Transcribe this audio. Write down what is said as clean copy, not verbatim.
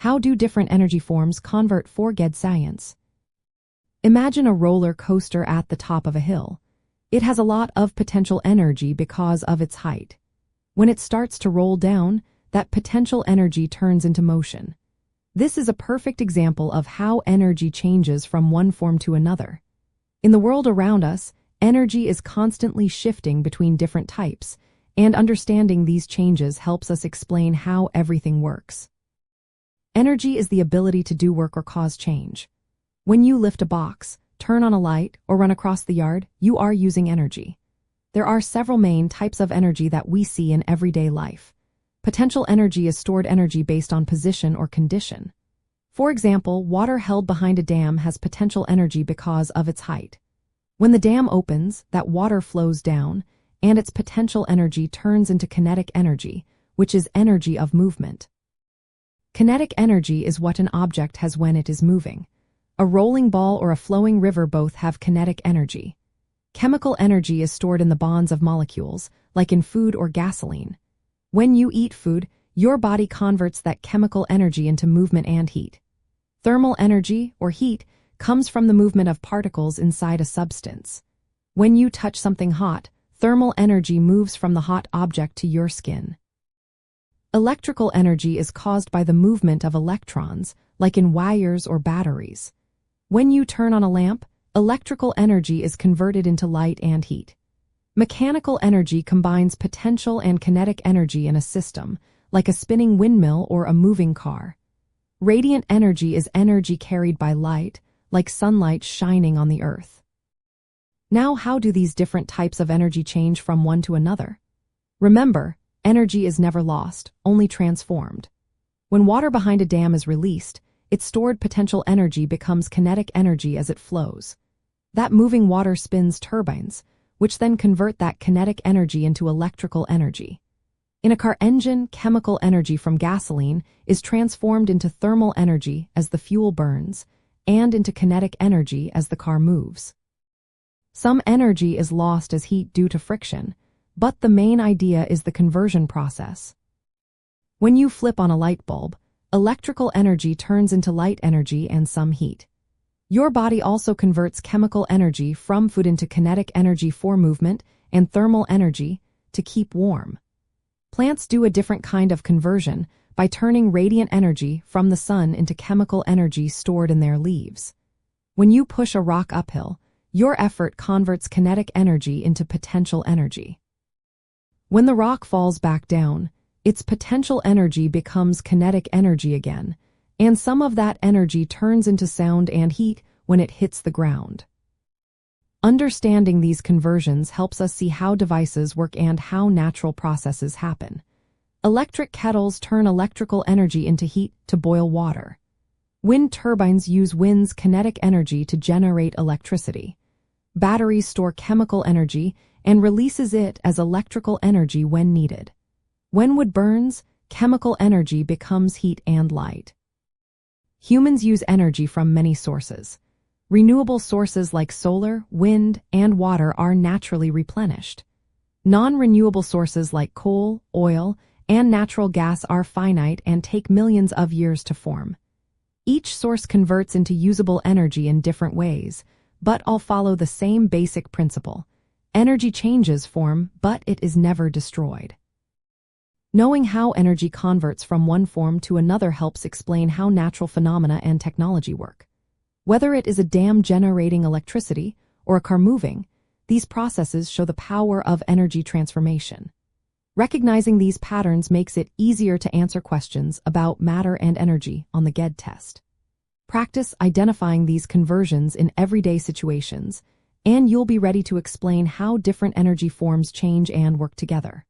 How do different energy forms convert for GED science? Imagine a roller coaster at the top of a hill. It has a lot of potential energy because of its height. When it starts to roll down, that potential energy turns into motion. This is a perfect example of how energy changes from one form to another. In the world around us, energy is constantly shifting between different types, and understanding these changes helps us explain how everything works. Energy is the ability to do work or cause change. When you lift a box, turn on a light, or run across the yard, you are using energy. There are several main types of energy that we see in everyday life. Potential energy is stored energy based on position or condition. For example, water held behind a dam has potential energy because of its height. When the dam opens, that water flows down, and its potential energy turns into kinetic energy, which is energy of movement. Kinetic energy is what an object has when it is moving. A rolling ball or a flowing river both have kinetic energy. Chemical energy is stored in the bonds of molecules, like in food or gasoline. When you eat food, your body converts that chemical energy into movement and heat. Thermal energy, or heat, comes from the movement of particles inside a substance. When you touch something hot, thermal energy moves from the hot object to your skin. Electrical energy is caused by the movement of electrons, like in wires or batteries. When you turn on a lamp, electrical energy is converted into light and heat. Mechanical energy combines potential and kinetic energy in a system, like a spinning windmill or a moving car. Radiant energy is energy carried by light, like sunlight shining on the earth. Now, how do these different types of energy change from one to another? Remember, energy is never lost, only transformed. When water behind a dam is released, its stored potential energy becomes kinetic energy as it flows. That moving water spins turbines, which then convert that kinetic energy into electrical energy. In a car engine, chemical energy from gasoline is transformed into thermal energy as the fuel burns, and into kinetic energy as the car moves. Some energy is lost as heat due to friction, but the main idea is the conversion process. When you flip on a light bulb, electrical energy turns into light energy and some heat. Your body also converts chemical energy from food into kinetic energy for movement and thermal energy to keep warm. Plants do a different kind of conversion by turning radiant energy from the sun into chemical energy stored in their leaves. When you push a rock uphill, your effort converts kinetic energy into potential energy. When the rock falls back down, its potential energy becomes kinetic energy again, and some of that energy turns into sound and heat when it hits the ground. Understanding these conversions helps us see how devices work and how natural processes happen. Electric kettles turn electrical energy into heat to boil water. Wind turbines use wind's kinetic energy to generate electricity. Batteries store chemical energy and releases it as electrical energy when needed. When wood burns, chemical energy becomes heat and light. Humans use energy from many sources. Renewable sources like solar, wind, and water are naturally replenished. Non-renewable sources like coal, oil, and natural gas are finite and take millions of years to form. Each source converts into usable energy in different ways, but all follow the same basic principle. Energy changes form, but it is never destroyed. Knowing how energy converts from one form to another helps explain how natural phenomena and technology work. Whether it is a dam generating electricity or a car moving, these processes show the power of energy transformation. Recognizing these patterns makes it easier to answer questions about matter and energy on the GED test. Practice identifying these conversions in everyday situations, and you'll be ready to explain how different energy forms change and work together.